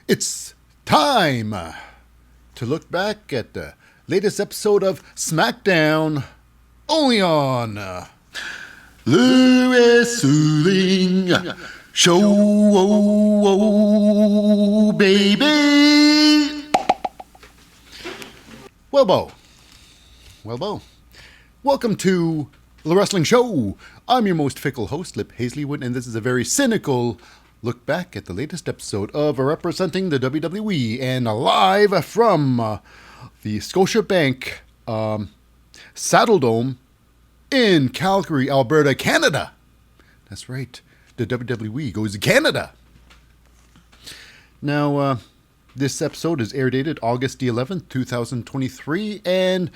It's time to look back at the latest episode of Smackdown, only on Lewis Suling Show, baby. Well, Bo. Welcome to the Wrestling Show. I'm your most fickle host, Lip Hazlewood, and this is a very cynical look back at the latest episode of Representing the WWE, and live from the Scotiabank Saddle Dome in Calgary, Alberta, Canada. That's right, the WWE goes to Canada. Now, this episode is air dated August the 11th, 2023, and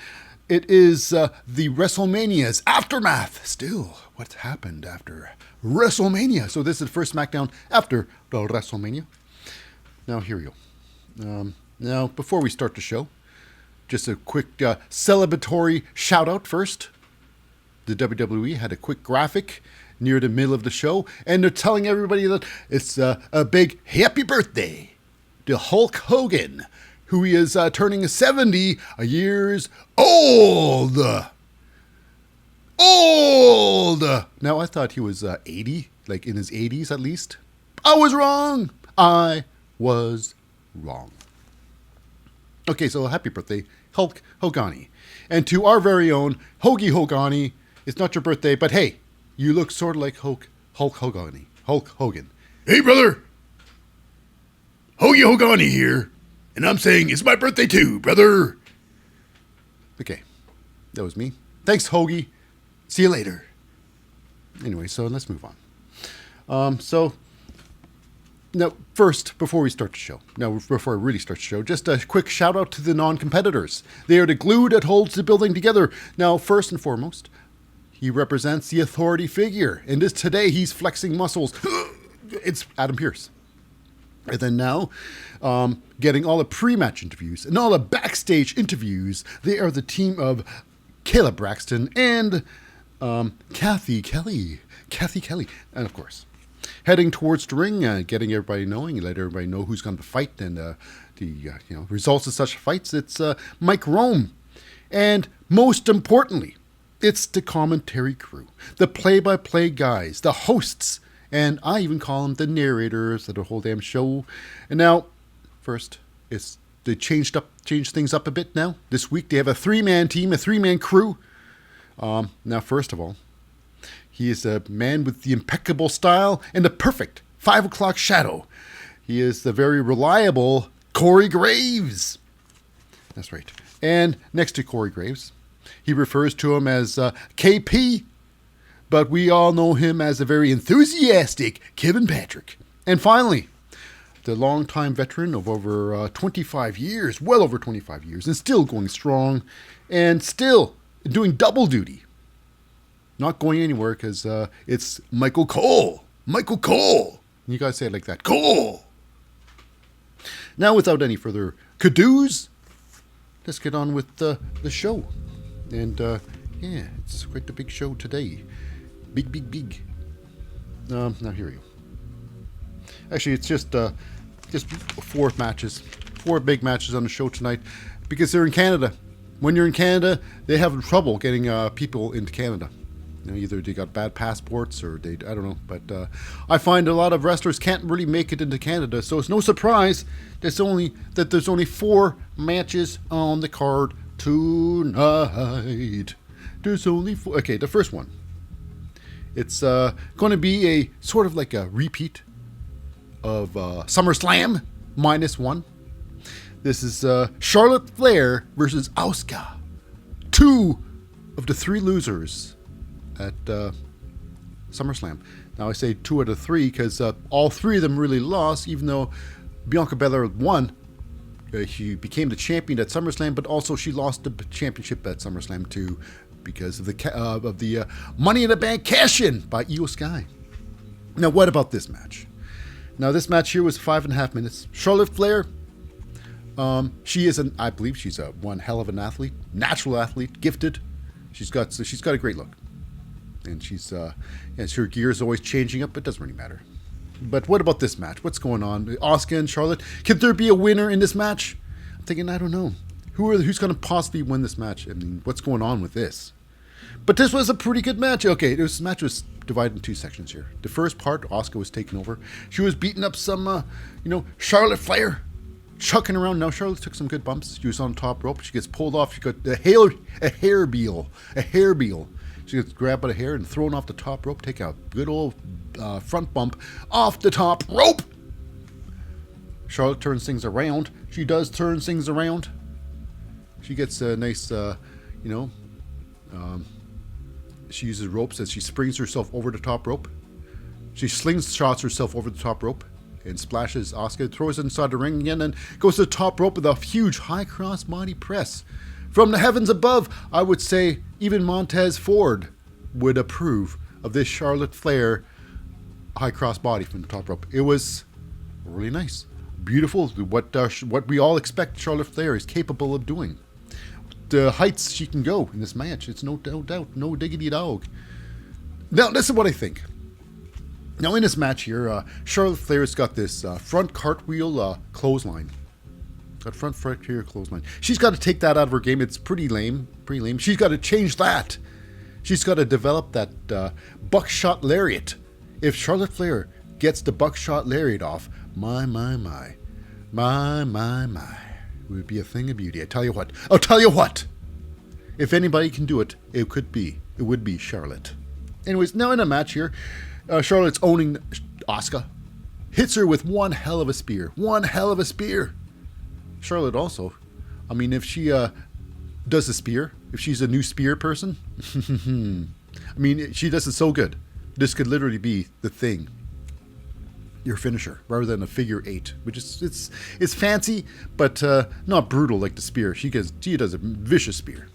it is the WrestleMania's aftermath. Still, what's happened after WrestleMania? So this is the first SmackDown after the WrestleMania. Now, here we go. Now, before we start the show, just a quick celebratory shout-out first. The WWE had a quick graphic near the middle of the show, and they're telling everybody that it's a big happy birthday to Hulk Hogan, who is turning 70 years old. Now, I thought he was 80, like in his 80s at least. I was wrong. Okay, so happy birthday, Hulk Hogani. And to our very own Hoagie Hogani, it's not your birthday, but hey, you look sort of like Hulk Hogani. Hulk Hogan. Hey, brother. Hoagie Hogani here. And I'm saying it's my birthday too, brother. Okay, that was me. Thanks, Hoagie. See you later. Anyway, so let's move on. Now, first, before I really start the show, just a quick shout out to the non-competitors. They are the glue that holds the building together. Now, first and foremost, he represents the authority figure. And today, he's flexing muscles. It's Adam Pearce. And then now, getting all the pre-match interviews and all the backstage interviews, they are the team of Caleb Braxton and Kathy Kelly. And of course, heading towards the ring, getting everybody knowing, let everybody know who's going to fight and the results of such fights. It's Mike Rome. And most importantly, it's the commentary crew, the play-by-play guys, the hosts, and I even call them the narrators of the whole damn show. And now, first, they changed things up a bit now. This week, they have a three-man team, a three-man crew. Now, first of all, he is a man with the impeccable style and the perfect 5 o'clock shadow. He is the very reliable Corey Graves. That's right. And next to Corey Graves, he refers to him as KP, but we all know him as a very enthusiastic Kevin Patrick. And finally, the longtime veteran of over 25 years, well over 25 years, and still going strong, and still doing double duty. Not going anywhere because it's Michael Cole. Michael Cole. You gotta say it like that. Cole. Now, without any further ado-s, let's get on with the show. And yeah, it's quite the big show today. Big. Now, here we go. Actually, it's just 4 big matches on the show tonight, because they're in Canada. When you're in Canada, they have trouble getting people into Canada. Either they got bad passports or I don't know. But I find a lot of wrestlers can't really make it into Canada, so it's no surprise there's only 4 matches on the card tonight. There's only 4. Okay, the first one. It's going to be a sort of like a repeat of SummerSlam -1. This is Charlotte Flair versus Asuka. 2 of the 3 losers at SummerSlam. Now I say 2 out of 3 because all 3 of them really lost, even though Bianca Belair won. She became the champion at SummerSlam, but also she lost the championship at SummerSlam too, because of the Money in the Bank cash-in by Io Sky. Now, what about this match? Now, this match here was 5.5 minutes. Charlotte Flair, I believe she's one hell of an athlete, natural athlete, gifted. She's got a great look, and her gear is always changing up. It doesn't really matter. But what about this match? What's going on? Asuka and Charlotte. Could there be a winner in this match? I'm thinking, I don't know. Who's going to possibly win this match? I mean, what's going on with this? But this was a pretty good match. Okay, this match was divided in two sections here. The first part, Asuka was taking over. She was beating up some, Charlotte Flair, chucking around. Now, Charlotte took some good bumps. She was on top rope. She gets pulled off. She got a hair beel. She gets grabbed by the hair and thrown off the top rope. Take a good old front bump off the top rope. Charlotte turns things around. She does turn things around. She gets a nice, she uses ropes as she springs herself over the top rope. She slingshots herself over the top rope and splashes Asuka, throws it inside the ring again, and goes to the top rope with a huge high cross body press. From the heavens above, I would say even Montez Ford would approve of this Charlotte Flair high cross body from the top rope. It was really nice. Beautiful. What we all expect Charlotte Flair is capable of doing. The heights she can go in this match. It's no doubt. No diggity dog. Now, this is what I think. Now, in this match here, Charlotte Flair's got this front cartwheel clothesline. Got front here clothesline. She's got to take that out of her game. It's pretty lame. She's got to change that. She's got to develop that buckshot lariat. If Charlotte Flair gets the buckshot lariat off, my. It would be a thing of beauty. I'll tell you what. If anybody can do it, it would be Charlotte. Anyways, now in a match here, Charlotte's owning Asuka. Hits her with one hell of a spear. Charlotte also. I mean, if she does a spear, if she's a new spear person, I mean, she does it so good. This could literally be the thing. Your finisher, rather than a figure 8, which is it's fancy, but not brutal like the spear. She does a vicious spear.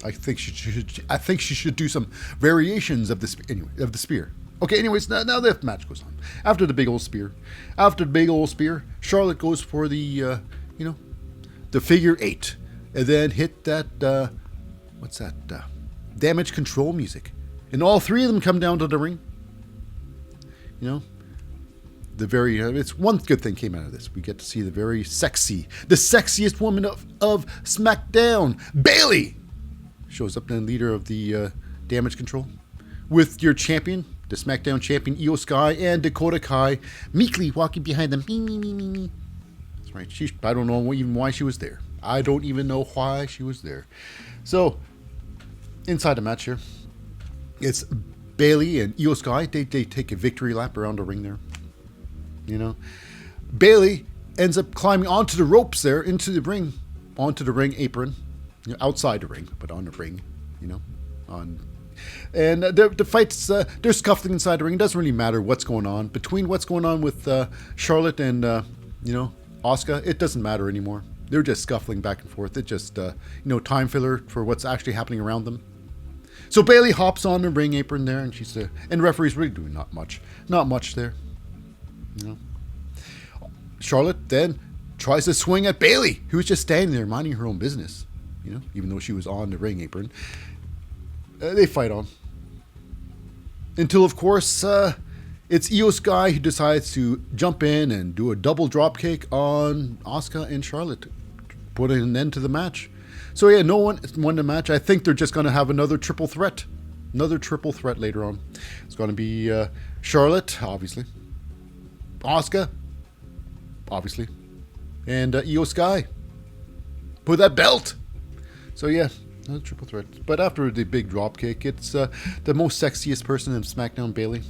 I think she should do some variations of the spear. Okay, anyways, now the match goes on. After the big old spear, Charlotte goes for the the figure 8, and then hit that damage control music, and all three of them come down to the ring. It's one good thing came out of this. We get to see the sexiest woman of SmackDown, Bayley, shows up, then leader of the damage control, with your champion, the SmackDown champion, Io Sky, and Dakota Kai, meekly walking behind them. Me. That's right. I don't know even why she was there. So, inside the match here, it's Bayley and Io Sky. They take a victory lap around the ring there. Bayley ends up climbing onto the ropes there, onto the ring apron, outside the ring, but on the ring, and the fights, they're scuffling inside the ring. It doesn't really matter what's going on with Charlotte and Asuka. It doesn't matter anymore. They're just scuffling back and forth. It's just time filler for what's actually happening around them. So Bayley hops on the ring apron there, and and the referee's really doing not much there. Charlotte then tries to swing at Bayley, who's just standing there minding her own business, even though she was on the ring apron. They fight on until, of course, it's Io Sky who decides to jump in and do a double drop kick on Asuka and Charlotte, putting an end to the match. So yeah, no one won the match. I think they're just going to have another triple threat later on. It's going to be Charlotte, obviously, Asuka, obviously, and Io Sky with that belt. So yeah, another triple threat. But after the big drop kick, it's the most sexiest person in SmackDown, Bayley,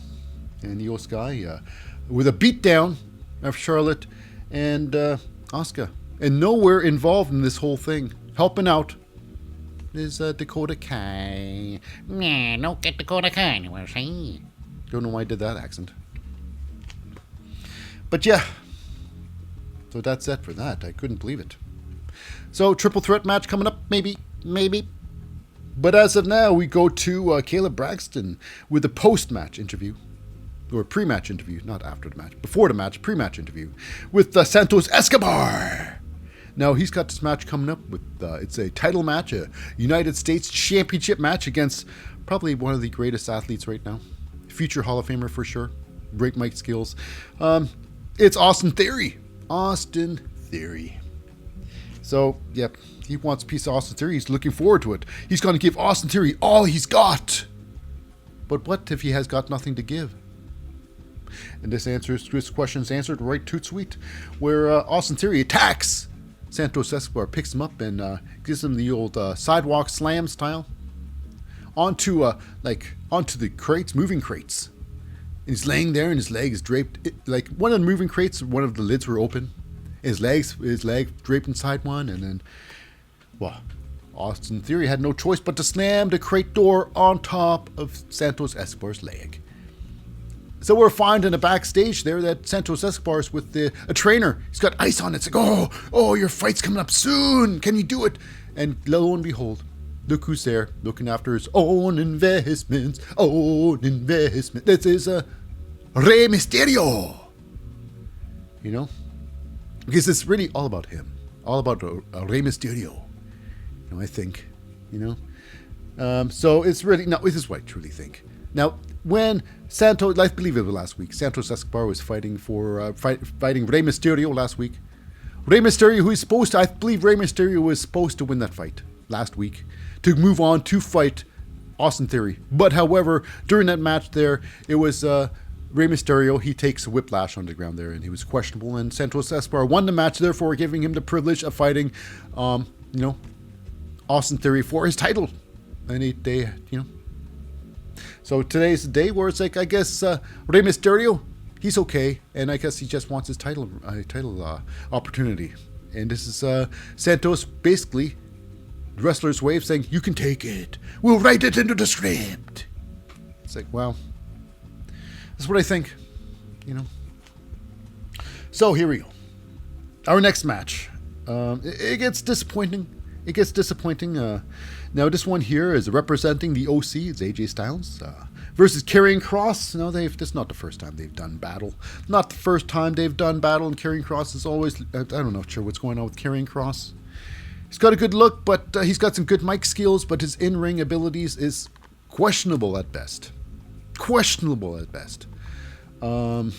and Io Sky with a beatdown of Charlotte and Asuka, and nowhere involved in this whole thing, helping out, is Dakota Kai. Nah, don't get Dakota Kai, we'll see. Don't know why I did that accent. But yeah, so that's it for that. I couldn't believe it. So, triple threat match coming up, maybe. But as of now, we go to Caleb Braxton with a post-match interview, or pre-match interview, not after the match, before the match, pre-match interview, with Santos Escobar. Now, he's got this match coming up with, it's a title match, a United States Championship match against probably one of the greatest athletes right now. Future Hall of Famer for sure. great mic skills. It's Austin Theory. Austin Theory. So, yep, he wants a piece of Austin Theory. He's looking forward to it. He's going to give Austin Theory all he's got. But what if he has got nothing to give? And this question is answered right toot sweet, where Austin Theory attacks Santos Escobar, picks him up and gives him the old sidewalk slam style onto the crates, moving crates. And he's laying there and his leg is draped, like one of the moving crates, one of the lids were open. His leg draped inside one, and then, well, Austin Theory had no choice but to slam the crate door on top of Santos Escobar's leg. So we're finding a backstage there that Santos Escobar is with a trainer. He's got ice on it. It's like, oh, your fight's coming up soon. Can you do it? And lo and behold, look who's there, looking after his own investments. This is Rey Mysterio. You know? Because it's really all about him. All about Rey Mysterio. You know, I think. You know? So it's really, no, this is what I truly think. Now, when Santos, I believe it was last week, Santos Escobar was fighting fighting Rey Mysterio last week. Rey Mysterio, I believe Rey Mysterio was supposed to win that fight last week to move on to fight Austin Theory. But however, during that match there, it was Rey Mysterio. He takes a whiplash on the ground there, and he was questionable. And Santos Escobar won the match, therefore giving him the privilege of fighting, Austin Theory for his title. And so today's the day where it's like, I guess Rey Mysterio, he's okay, and I guess he just wants his title opportunity. And this is Santos basically, the wrestler's way of saying, you can take it. We'll write it into the script. It's like, well, that's what I think, you know. So here we go. Our next match. It gets disappointing. Now this one here is representing the OC. It's AJ Styles versus Karrion Kross. No, this is not the first time they've done battle. Not the first time they've done battle. And Karrion Kross is always, I don't know sure what's going on with Karrion Kross. He's got a good look, but he's got some good mic skills. But his in-ring abilities is questionable at best. I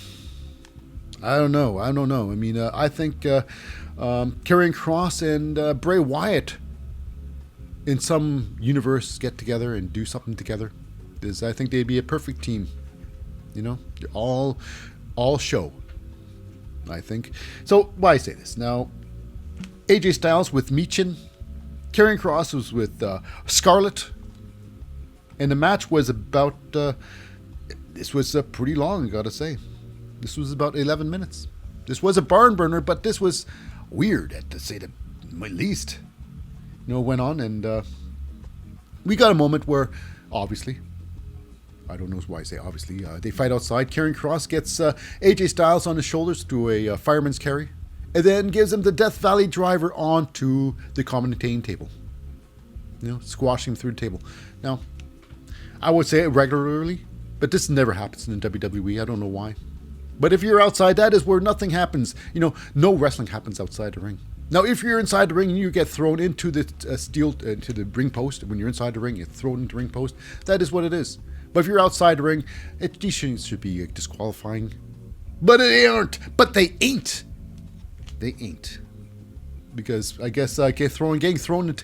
don't know. I mean, I think Karrion Kross and Bray Wyatt in some universe get together and do something together. I think they'd be a perfect team. You know, all show, I think. So why I say this now? AJ Styles with Michin, Karrion Kross was with Scarlett, and the match was about. This was pretty long, I gotta say. This was about 11 minutes. This was a barn burner, but this was weird, to say the least. You know, went on, and we got a moment where, obviously, I don't know why I say obviously, they fight outside. Karrion Kross gets AJ Styles on his shoulders through a fireman's carry, and then gives him the Death Valley driver onto the commentating table. You know, squashing him through the table. Now, I would say it regularly, but this never happens in WWE. I don't know why. But if you're outside, that is where nothing happens. You know, no wrestling happens outside the ring. Now, if you're inside the ring and you get thrown into the into the ring post, when you're inside the ring, you're thrown into the ring post, that is what it is. But if you're outside the ring, these should be disqualifying. But they aren't. But they ain't. They ain't. Because I guess getting thrown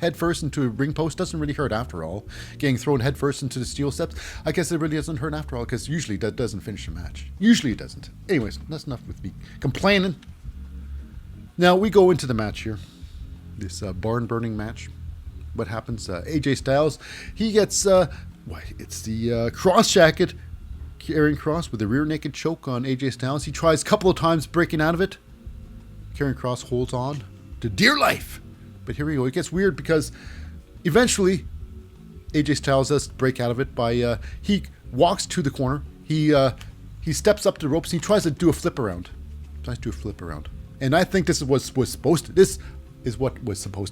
head first into a ring post doesn't really hurt after all. Getting thrown head first into the steel steps, I guess it really doesn't hurt after all, because usually that doesn't finish a match. Usually it doesn't. Anyways, that's enough with me complaining. Now we go into the match here. This barn burning match. What happens? AJ Styles, he gets it's the cross jacket. Karrion Kross with a rear naked choke on AJ Styles. He tries a couple of times breaking out of it. Karrion Kross holds on to dear life. But here we go. It gets weird because eventually AJ Styles does break out of it by he walks to the corner. He steps up to the ropes and he tries to do a flip around. And I think this is what was supposed to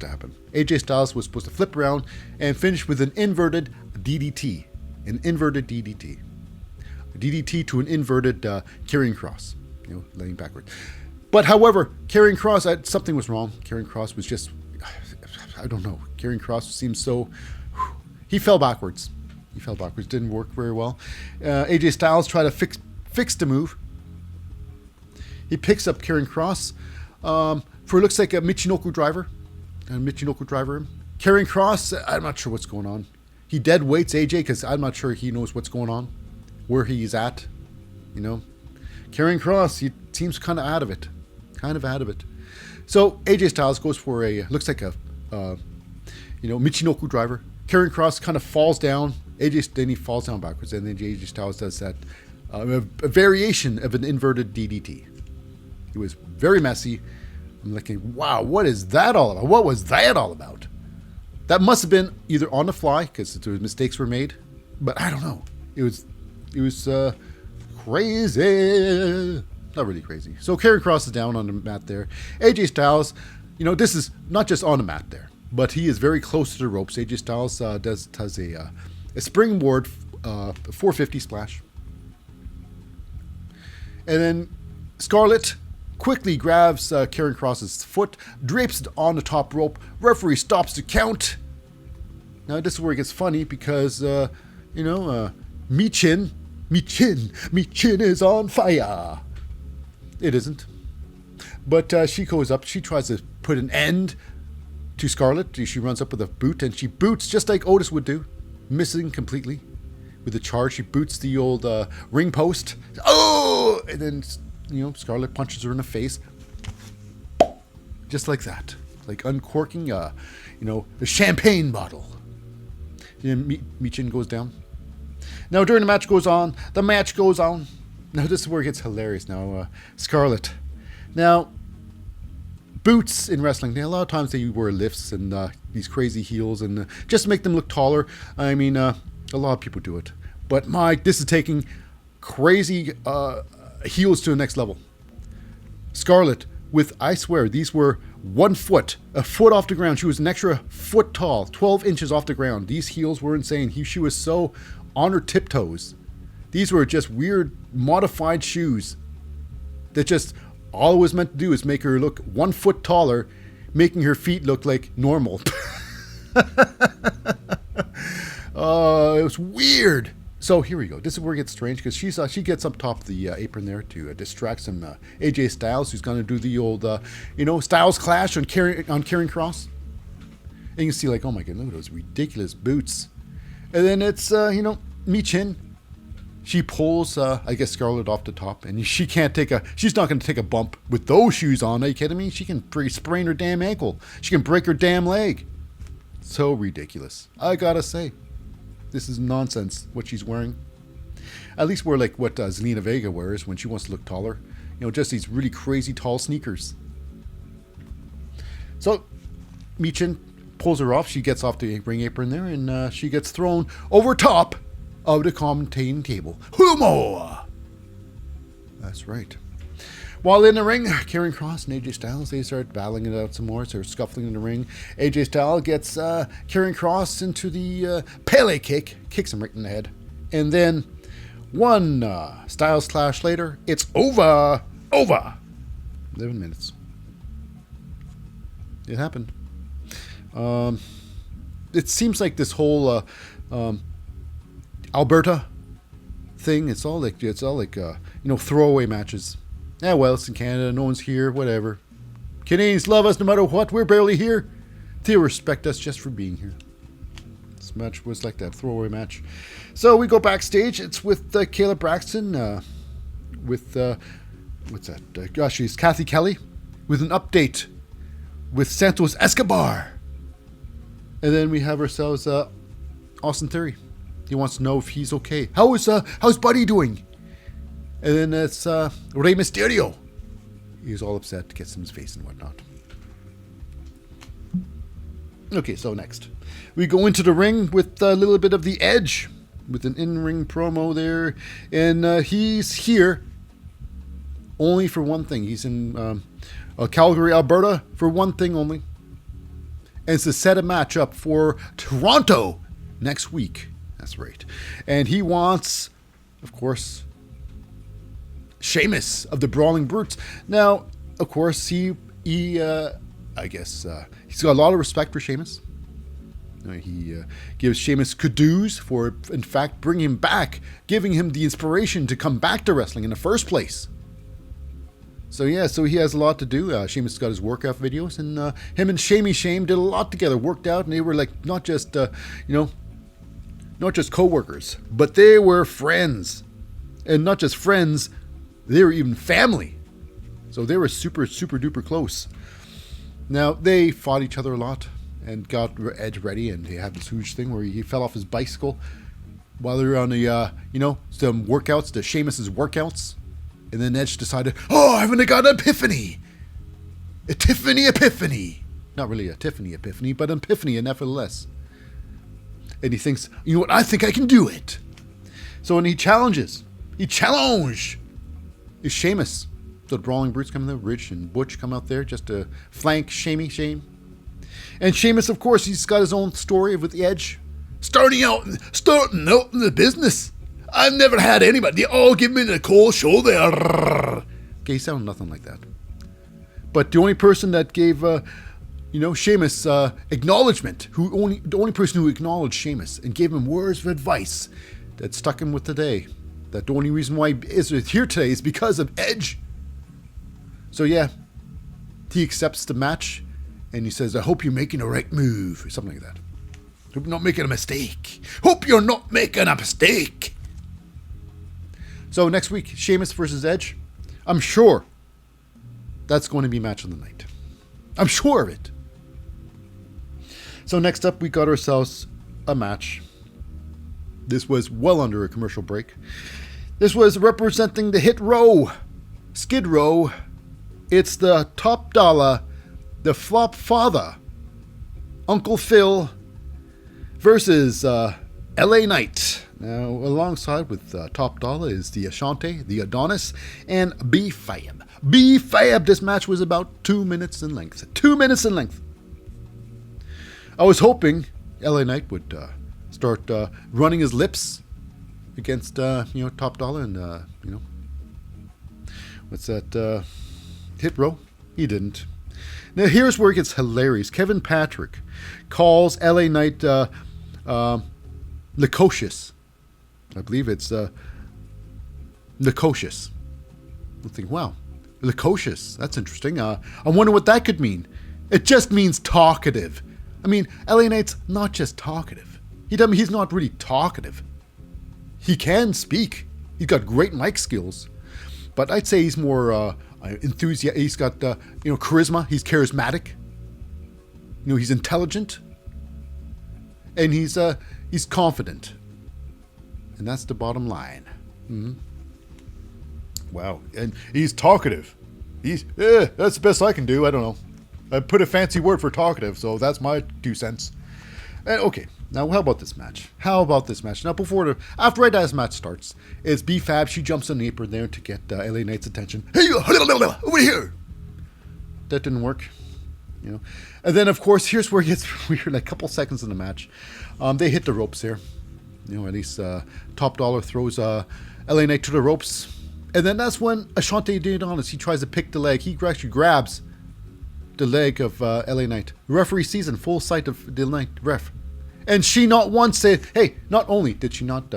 happen. AJ Styles was supposed to flip around and finish with an inverted DDT. A DDT to an inverted Karrion Kross. You know, laying backward. But however, Karrion Kross, something was wrong. Karrion Kross was just, I don't know. Karrion Kross seems so, he fell backwards. Didn't work very well. AJ Styles tried to fixed the move. He picks up Karrion Kross for looks like a Michinoku driver. Karrion Kross, I'm not sure what's going on. He dead weights AJ because I'm not sure he knows what's going on, where he's at. You know, Karrion Kross, he seems kind of out of it. So AJ Styles goes for looks like a Michinoku driver. Karrion Kross kind of falls down. Then he falls down backwards, and then AJ Styles does that a variation of an inverted DDT. It was very messy. I'm looking, wow, what is that all about? What was that all about? That must have been either on the fly because mistakes were made, but I don't know. It was crazy. Not really crazy. So Karrion Kross is down on the mat there. AJ Styles, this is not just on the mat there, but he is very close to the ropes. AJ Styles does a springboard 450 splash. And then Scarlett quickly grabs Karrion Kross's foot, drapes it on the top rope. Referee stops the count. Now this is where it gets funny because, Michin is on fire. It isn't. But she goes up. She tries to put an end to Scarlett. She runs up with a boot and she boots just like Otis would do, missing completely. With the charge, she boots the old ring post. Oh! And then, Scarlett punches her in the face. Just like that. Like uncorking, a champagne bottle. And Michin goes down. Now, during the match goes on. Now, this is where it gets hilarious now. Scarlett. Now, boots in wrestling, a lot of times they wear lifts and these crazy heels and just to make them look taller. I mean, a lot of people do it. But this is taking crazy heels to the next level. Scarlett, I swear, these were 1 foot, a foot off the ground. She was an extra foot tall, 12 inches off the ground. These heels were insane. She was so on her tiptoes. These were just weird, modified shoes that just all it was meant to do is make her look 1 foot taller, making her feet look like normal. It was weird. So here we go. This is where it gets strange because she gets up top of the apron there to distract some AJ Styles, who's going to do the old, Styles Clash on Karrion Kross. And you can see, like, oh my god, look at those ridiculous boots. And then it's, Michin. She pulls, I guess, Scarlett off the top, and she's not going to take a bump with those shoes on. Are you kidding me? She can sprain her damn ankle. She can break her damn leg. So ridiculous. I gotta say. This is nonsense, what she's wearing. At least wear like what Zelina Vega wears when she wants to look taller. Just these really crazy tall sneakers. So, Michin pulls her off. She gets off the ring apron there, and she gets thrown over top of the commentating table. Humo! That's right. While in the ring, Karrion Kross and AJ Styles, they start battling it out some more. So they're scuffling in the ring. AJ Styles gets Karrion Kross into the Pele kick, kicks him right in the head. And then one Styles Clash later, it's over. 11 minutes. It happened. It seems like this whole Alberta thing, it's all like throwaway matches. Yeah, well, it's in Canada. No one's here. Whatever. Canadians love us no matter what. We're barely here. They respect us just for being here. This match was like that throwaway match. So we go backstage. It's with Kayla Braxton. What's that? She's Kathy Kelly with an update with Santos Escobar. And then we have ourselves Austin Theory. He wants to know if he's okay. How's Buddy doing? And then it's Rey Mysterio. He's all upset, gets in his face and whatnot. Okay, so next. We go into the ring with a little bit of the Edge. With an in-ring promo there. And he's here only for one thing. He's in Calgary, Alberta for one thing only. And it's to set a match up for Toronto next week. That's right. And he wants, of course, Sheamus of the Brawling Brutes. Now, of course, I guess he's got a lot of respect for Sheamus. He gives Sheamus kudos for, in fact, bringing him back, giving him the inspiration to come back to wrestling in the first place. So yeah, so he has a lot to do. Sheamus got his workout videos, and him and Shamey Shame did a lot together, worked out, and they were like not just not just co-workers, but they were friends. And not just friends, they were even family. So they were super, super duper close. Now, they fought each other a lot and got Edge ready, and they had this huge thing where he fell off his bicycle while they were on the, some workouts, the Sheamus's workouts. And then Edge decided, oh, I haven't got an epiphany. Epiphany. Not really a Tiffany epiphany, but an epiphany nevertheless. And he thinks, you know what, I think I can do it. So when he challenged is Sheamus. So the Brawling Brutes come in there, Rich and Butch come out there just to flank Shamey Shame. And Sheamus, of course, he's got his own story with the Edge. Starting out in the business. I've never had anybody. They all give me the cold shoulder. Okay, he sounded nothing like that. But the only person that gave, Sheamus acknowledgement, the only person who acknowledged Sheamus and gave him words of advice that stuck him with today. That the only reason why he is here today is because of Edge. So yeah, he accepts the match and he says, I hope you're making the right move, or something like that. Hope you're not making a mistake. Hope you're not making a mistake. So next week, Sheamus versus Edge. I'm sure that's going to be match of the night. I'm sure of it. So next up, we got ourselves a match. This was well under a commercial break. This was representing the Hit Row, Skid Row. It's the Top Dolla, the Flop Father, Uncle Phil versus LA Knight. Now, alongside with Top Dolla is the Ashante, the Adonis, and B-Fab. B-Fab, this match was about 2 minutes in length. 2 minutes in length. I was hoping LA Knight would start running his lips against, Top Dolla and, what's that, Hit Row? He didn't. Now, here's where it gets hilarious. Kevin Patrick calls LA Knight Lacocious. I believe it's Lacocious. I'm thinking, wow, Lacocious. That's interesting. I wonder what that could mean. It just means talkative. I mean, LA Knight's not just talkative. He's not really talkative. He can speak. He's got great mic skills. But I'd say he's more enthusiastic. He's got, charisma. He's charismatic. He's intelligent. And he's confident. And that's the bottom line. Mm-hmm. Wow. And he's talkative. That's the best I can do. I don't know. I put a fancy word for talkative, so that's my 2 cents. Okay. Now, how about this match? Now, after right as this match starts, it's B-Fab. She jumps on the apron there to get LA Knight's attention. Hey, over here. That didn't work. And then, of course, here's where it gets weird. Like a couple seconds in the match, they hit the ropes here. At least Top Dolla throws LA Knight to the ropes. And then that's when Ashante did on us. He tries to pick the leg. He actually grabs the leg of LA Knight. The referee sees in full sight of the Knight ref. And she not once said, hey, not only did she not,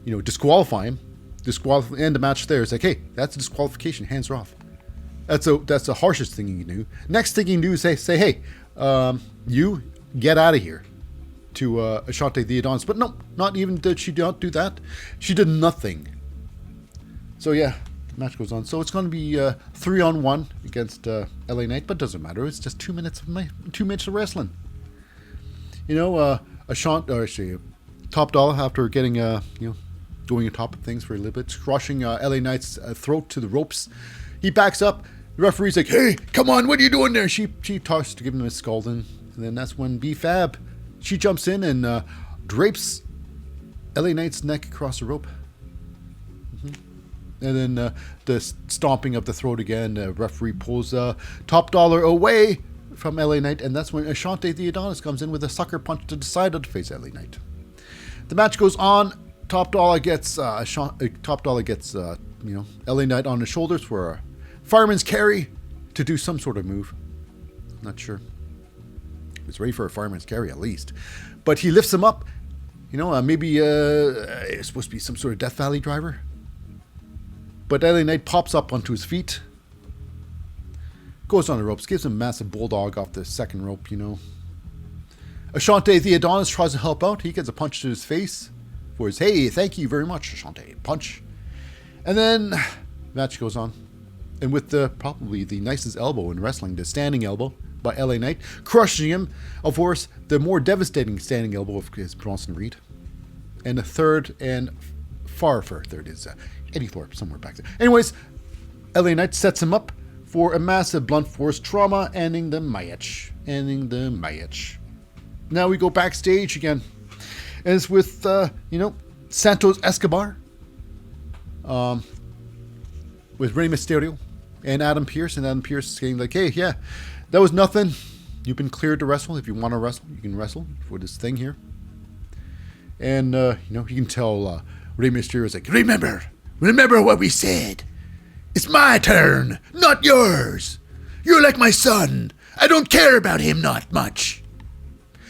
disqualify him, end the match there. It's like, hey, that's a disqualification. Hands are off. That's the harshest thing you can do. Next thing you can do is say, hey, you get out of here to Ashante the Adonis. But no, not even did she not do that. She did nothing. So yeah, the match goes on. So it's going to be 3-on-1 against LA Knight, but it doesn't matter. It's just 2 minutes of wrestling. Top Dolla, after getting, going on top of things for a little bit, crushing LA Knight's throat to the ropes. He backs up. The referee's like, hey, come on, what are you doing there? She talks to give him a scalding. And then that's when B-Fab, she jumps in and drapes LA Knight's neck across the rope. Mm-hmm. And then the stomping of the throat again. The referee pulls Top Dolla away from LA Knight, and that's when Ashante the Adonis comes in with a sucker punch to the side of the face LA Knight. The match goes on. Top Dolla gets LA Knight on the shoulders for a fireman's carry to do some sort of move. Not sure. was ready for a fireman's carry at least. But he lifts him up. Maybe it's supposed to be some sort of Death Valley driver. But LA Knight pops up onto his feet. Goes on the ropes. Gives him a massive bulldog off the second rope, Ashante the Adonis tries to help out. He gets a punch to his face for his, hey, thank you very much, Ashante. Punch. And then match goes on. And with probably the nicest elbow in wrestling, the standing elbow by LA Knight, crushing him. Of course, the more devastating standing elbow is Bronson Reed. And the third and far third is Eddie Thorpe, somewhere back there. Anyways, LA Knight sets him up for a massive blunt force trauma, ending the match. Now we go backstage again. And it's with, Santos Escobar. With Rey Mysterio and Adam Pearce. And Adam Pearce is saying like, hey, yeah, that was nothing. You've been cleared to wrestle. If you want to wrestle, you can wrestle for this thing here. And, you can tell Rey Mysterio is like, Remember what we said. It's my turn, not yours. You're like my son. I don't care about him not much.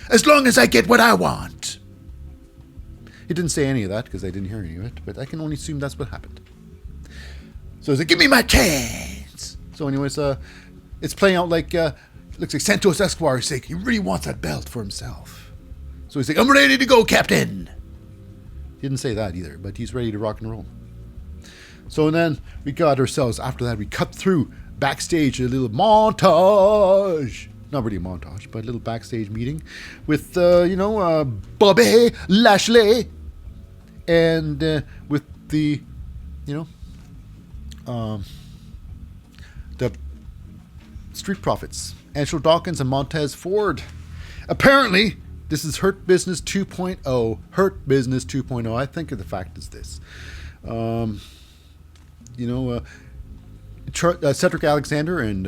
As long as I get what I want. He didn't say any of that because I didn't hear any of it, but I can only assume that's what happened. So he's like, give me my chance. So anyways, it's playing out like, looks like Santos Escobar is saying he really wants that belt for himself. So he's like, I'm ready to go, Captain. He didn't say that either, but he's ready to rock and roll. So then we got ourselves, after that, we cut through backstage a little montage. Not really a montage, but a little backstage meeting with, Bobby Lashley. And with the, the Street Profits, Angelo Dawkins and Montez Ford. Apparently, this is Hurt Business 2.0. Hurt Business 2.0. I think of the fact is this. Cedric Alexander and,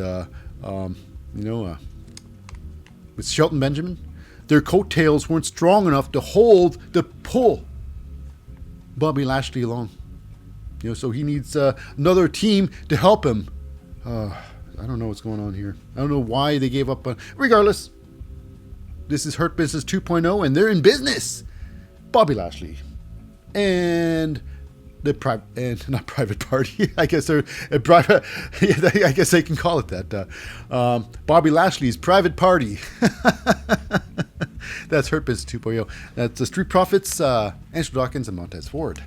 with Shelton Benjamin, their coattails weren't strong enough to pull Bobby Lashley along. So he needs another team to help him. I don't know what's going on here. I don't know why they gave up. Regardless, this is Hurt Business 2.0, and they're in business. Bobby Lashley and not private party. I guess they're a private. I guess they can call it that. Bobby Lashley's private party. That's Hurt Business 2.0. That's the Street Profits, Angelo Dawkins and Montez Ford.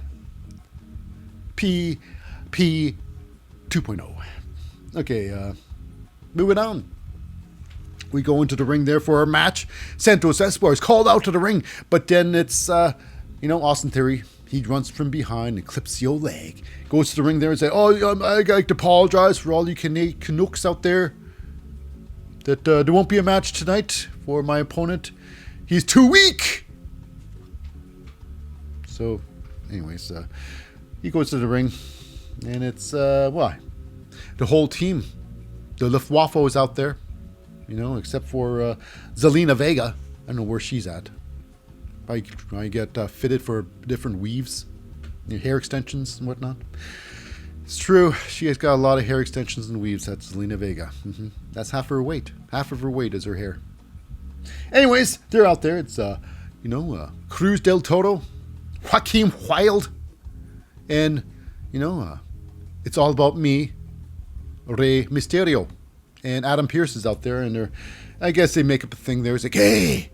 P 2.0. Okay, moving on. We go into the ring there for our match. Santos Escobar is called out to the ring, but then it's Austin Theory. He runs from behind and clips the old leg. Goes to the ring there and says, I'd like to apologize for all you Canucks out there. That there won't be a match tonight for my opponent. He's too weak. So, anyways, he goes to the ring. And it's, the whole team. The Luftwaffe is out there. Except for Zelina Vega. I don't know where she's at. I get fitted for different weaves, hair extensions and whatnot. It's true. She has got a lot of hair extensions and weaves. That's Zelina Vega. That's half her weight. Half of her weight is her hair. Anyways, they're out there. It's, Cruz del Toro, Joaquin Wilde, and, it's all about me, Rey Mysterio. And Adam Pearce is out there, and I guess they make up a thing there. It's like, hey,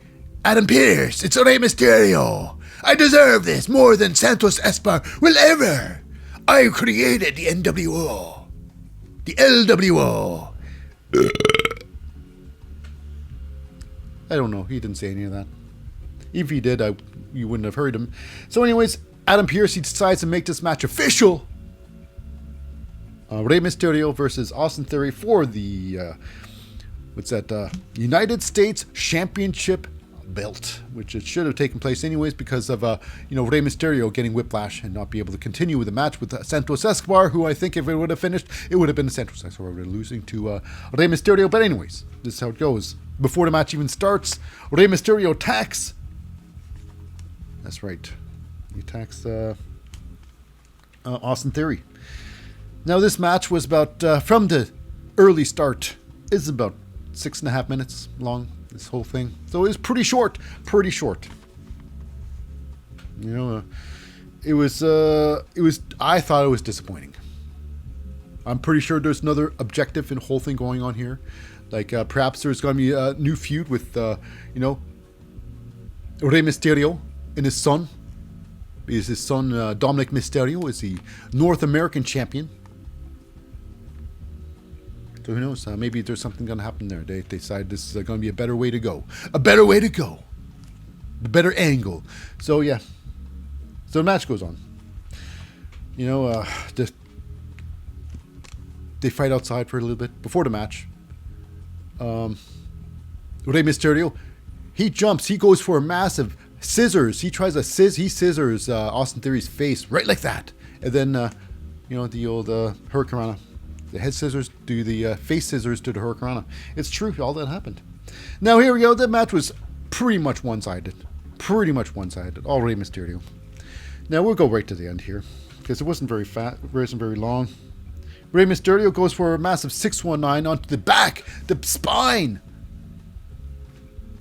Adam Pearce, it's Rey Mysterio. I deserve this more than Santos Escobar will ever. I created the NWO. The LWO. I don't know. He didn't say any of that. If he did, you wouldn't have heard him. So anyways, Adam Pearce, he decides to make this match official. Rey Mysterio versus Austin Theory for the, United States Championship belt, which it should have taken place anyways because of, Rey Mysterio getting whiplash and not be able to continue with the match with Santos Escobar, who I think if it would have finished, it would have been Santos Escobar losing to Rey Mysterio. But anyways, this is how it goes. Before the match even starts, Rey Mysterio attacks. That's right. He attacks Austin Theory. Now, this match was about, from the early start, is about 6.5 minutes long. this whole thing. So it was pretty short. Pretty short. You know, it was, I thought it was disappointing. I'm pretty sure there's another objective in the whole thing going on here. Like, perhaps there's going to be a new feud with, you know, Rey Mysterio and his son. Because his son, Dominic Mysterio, is the North American champion. So who knows? Maybe there's something going to happen there. They decide this is going to be a better way to go. A better way to go. The better angle. So, yeah. So the match goes on. You know, they fight outside for a little bit before the match. Rey Mysterio, he jumps. He goes for a massive scissors. He tries he scissors Austin Theory's face right like that. And then, you know, the old Hurricanrana. The head scissors do the face scissors to the Hurricanrana. It's true. All that happened. Now, here we go. The match was pretty much one-sided. Pretty much one-sided. All Rey Mysterio. Now, we'll go right to the end here. Because it wasn't very fat. It wasn't very long. Rey Mysterio goes for a massive 619 onto the back, the spine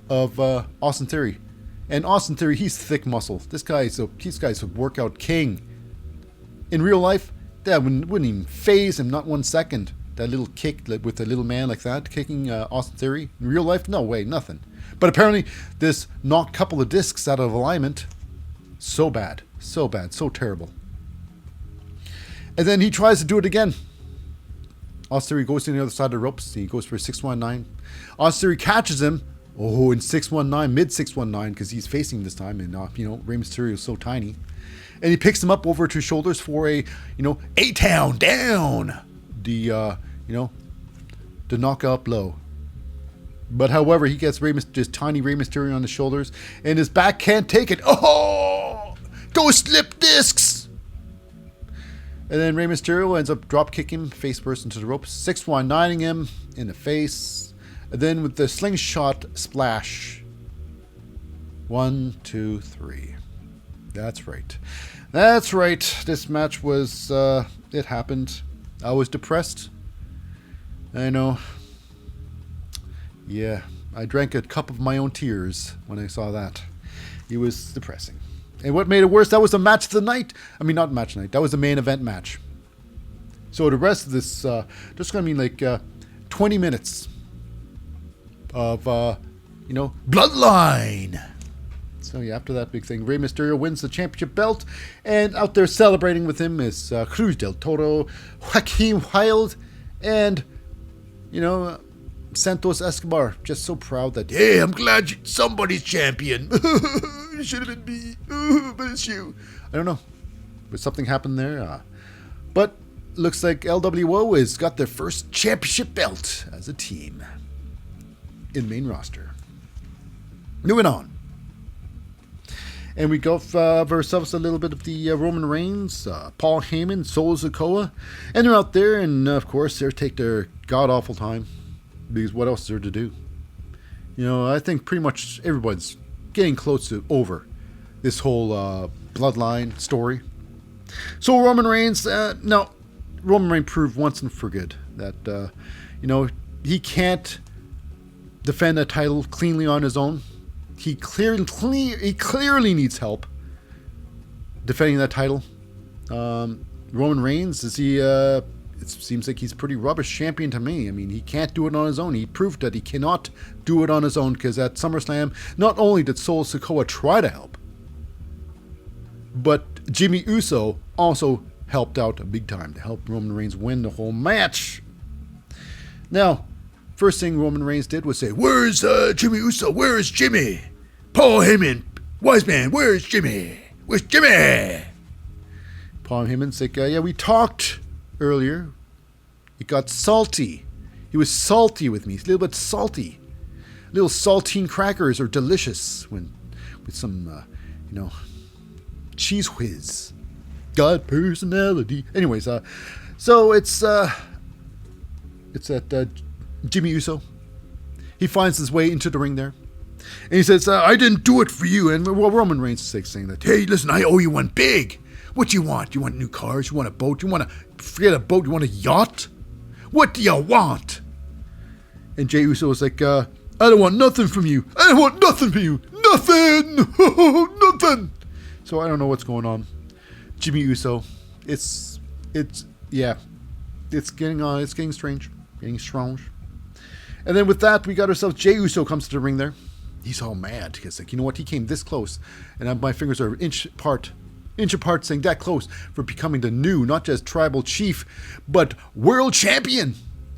of Austin Theory. And Austin Theory, he's thick muscle. This guy's a workout king. In real life, that wouldn't even phase him, not 1 second. That little kick with a little man like that, kicking Austin Theory. In real life, no way, nothing. But apparently, this knocked a couple of discs out of alignment. So bad, so terrible. And then he tries to do it again. Austin Theory goes to the other side of the ropes. He goes for a 619. Austin Theory catches him. Oh, in 619, mid 619, because he's facing this time. And, you know, Rey Mysterio is so tiny. And he picks him up over to his shoulders for a, you know, A-Town down. The, you know, the knockout blow. But however, he gets this tiny Rey Mysterio on his shoulders. And his back can't take it. Oh! Those slip discs! And then Rey Mysterio ends up drop kicking him face first into the ropes, 619ing him in the face. And then with the slingshot splash. 1, 2, 3. That's right. That's right. This match was, it happened. I was depressed. I know. Yeah, I drank a cup of my own tears when I saw that. It was depressing. And what made it worse, that was the match of the night. I mean, not match of the night. That was the main event match. So the rest of this, just going to be like 20 minutes of, you know, bloodline. So yeah, after that big thing, Rey Mysterio wins the championship belt. And out there celebrating with him is Cruz del Toro, Joaquin Wilde, and, you know, Santos Escobar. Just so proud that, hey, I'm glad somebody's champion. It should have been me. But it's you. I don't know. But something happened there. But looks like LWO has got their first championship belt as a team in main roster. Moving on. And we go for ourselves a little bit of the Roman Reigns, Paul Heyman, Solo Sikoa. And they're out there, and of course, they take their god-awful time. Because what else is there to do? You know, I think pretty much everyone's getting close to over this whole bloodline story. So Roman Reigns, Roman Reigns proved once and for good that, you know, he can't defend a title cleanly on his own. He clearly needs help defending that title. Roman Reigns, is he... it seems like he's pretty rubbish champion to me. I mean, he can't do it on his own. He proved that he cannot do it on his own, because at SummerSlam, not only did Solo Sikoa try to help, but Jimmy Uso also helped out big time to help Roman Reigns win the whole match. Now, first thing Roman Reigns did was say, where's Jimmy Uso? Where's Jimmy? Paul Heyman, wise man, where's Jimmy? Where's Jimmy? Paul Heyman's like, yeah, we talked earlier. It got salty. He was salty with me. He's a little bit salty. Little saltine crackers are delicious with some, you know, cheese whiz. Got personality. Anyways, so it's that Jimmy Uso. He finds his way into the ring there. And he says, I didn't do it for you. And Roman Reigns is saying that, hey, listen, I owe you one big. What do you want? You want new cars? You want a boat? You want to forget a boat? You want a yacht? What do you want? And Jey Uso was like, I don't want nothing from you. I don't want nothing from you. Nothing. Nothing. So I don't know what's going on. Jimmy Uso. It's getting strange. Getting strange. And then with that, we got ourselves Jey Uso comes to the ring there. He's all mad because, like, you know what? He came this close, and my fingers are inch apart, saying that close for becoming the new, not just tribal chief, but world champion,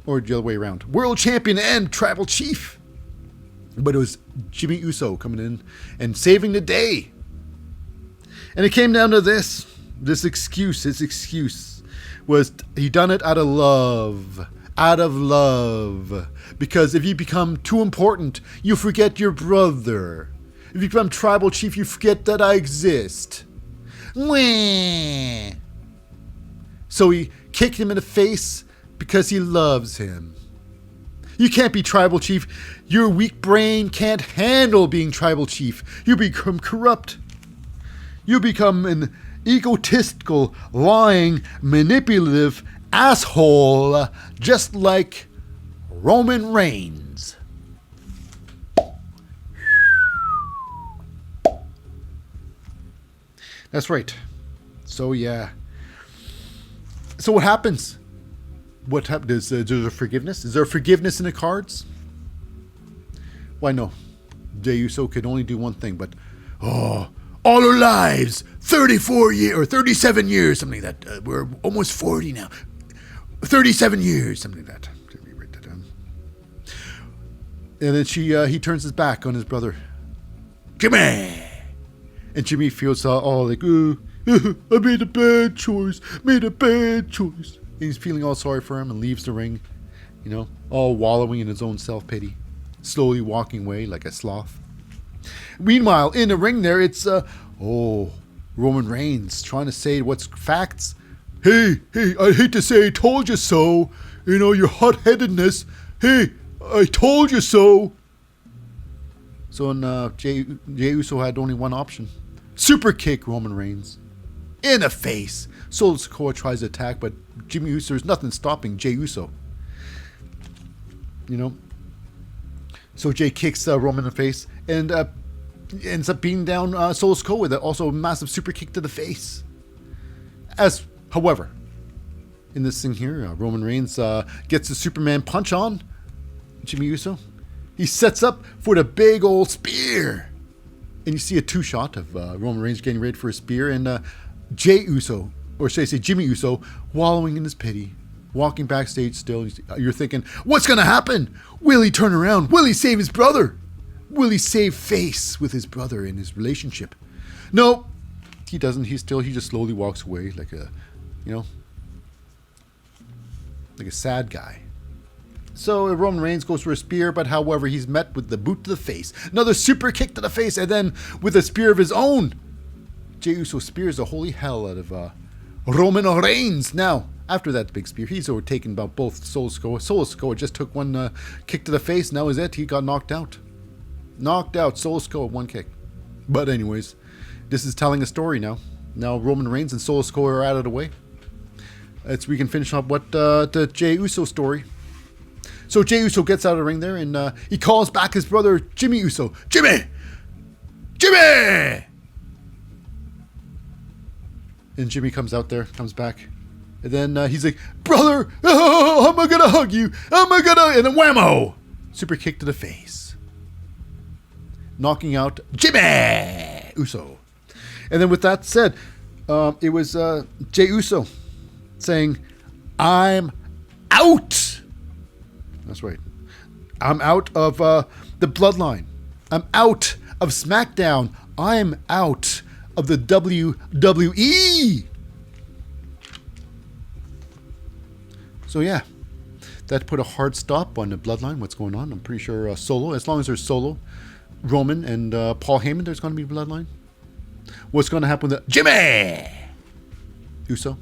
or the other way around, world champion and tribal chief. But it was Jimmy Uso coming in and saving the day, and it came down to this excuse. His excuse was he done it out of love. Out of love. Because if you become too important, you forget your brother. If you become tribal chief, you forget that I exist. Wah. So he kicked him in the face because he loves him. You can't be tribal chief. Your weak brain can't handle being tribal chief. You become corrupt. You become an egotistical, lying, manipulative asshole, just like Roman Reigns. That's right. So yeah. So what happens? What happens? Is there forgiveness? Is there forgiveness in the cards? Why no? Jey Uso could only do one thing, but all our lives, 34 years or 37 years, something like that. We're almost 40 now. 37 years, something like that. Let me write that down. And then he turns his back on his brother, Jimmy. And Jimmy feels all like, I made a bad choice. And he's feeling all sorry for him and leaves the ring, you know, all wallowing in his own self-pity, slowly walking away like a sloth. Meanwhile, in the ring there, it's, Roman Reigns trying to say what's facts. Hey, I hate to say I told you so. You know, your hot-headedness. Hey, I told you so. So Jey Uso had only one option. Super kick Roman Reigns. In the face. Santos Escobar tries to attack, but Jimmy Uso, there's nothing stopping Jey Uso. You know? So Jey kicks Roman in the face and ends up beating down Santos Escobar with also a massive super kick to the face. However, in this thing here, Roman Reigns gets the Superman punch on Jimmy Uso. He sets up for the big old spear. And you see a two-shot of Roman Reigns getting ready for a spear and Jey Uso, or should I say Jimmy Uso, wallowing in his pity, walking backstage still. You're thinking, what's going to happen? Will he turn around? Will he save his brother? Will he save face with his brother in his relationship? No, he doesn't. He just slowly walks away like a, like a sad guy. So Roman Reigns goes for a spear, but however, he's met with the boot to the face. Another super kick to the face, and then with a spear of his own, Jey Uso spears the holy hell out of Roman Reigns. Now, after that big spear, he's overtaken by both Santos Escobar. Santos Escobar just took one kick to the face. Now is it. He got knocked out. Santos Escobar, one kick. But anyways, this is telling a story now. Now Roman Reigns and Santos Escobar are out of the way. We can finish up what the Jey Uso story. So Jey Uso gets out of the ring there and he calls back his brother Jimmy Uso. Jimmy! And Jimmy comes back. And then he's like, brother, how am I going to hug you? And then whammo! Super kick to the face. Knocking out Jimmy Uso. And then with that said, it was Jey Uso saying, I'm out. That's right. I'm out of the bloodline. I'm out of Smackdown. I'm out of the WWE. So yeah, that put a hard stop on the bloodline. What's going on? I'm pretty sure Solo, as long as there's Solo, Roman, and Paul Heyman, there's going to be bloodline. What's going to happen with Jimmy Uso?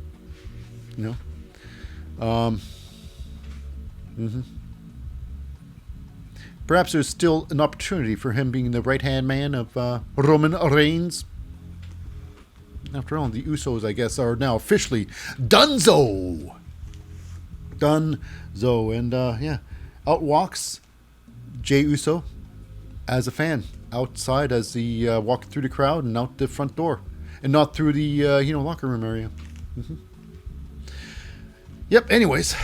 Perhaps there's still an opportunity for him being the right-hand man of Roman Reigns. After all, the Usos, I guess, are now officially Dunzo. And, out walks Jey Uso as a fan outside as he walked through the crowd and out the front door, and not through the locker room area. Yep. Anyways,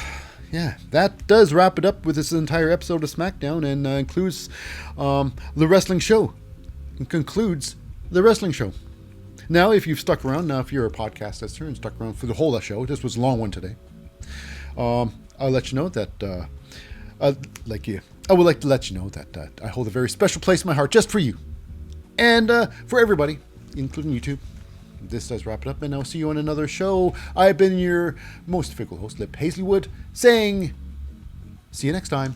yeah, that does wrap it up with this entire episode of SmackDown, and includes the wrestling show. It concludes the wrestling show. Now, if you've stuck around, now if you're a podcast listener and stuck around for the whole show, this was a long one today. I'll let you know that I would like to let you know that I hold a very special place in my heart just for you and for everybody, including YouTube. This does wrap it up, and I'll see you on another show. I've been your most fickle host, Lip Hazlewood, saying, see you next time.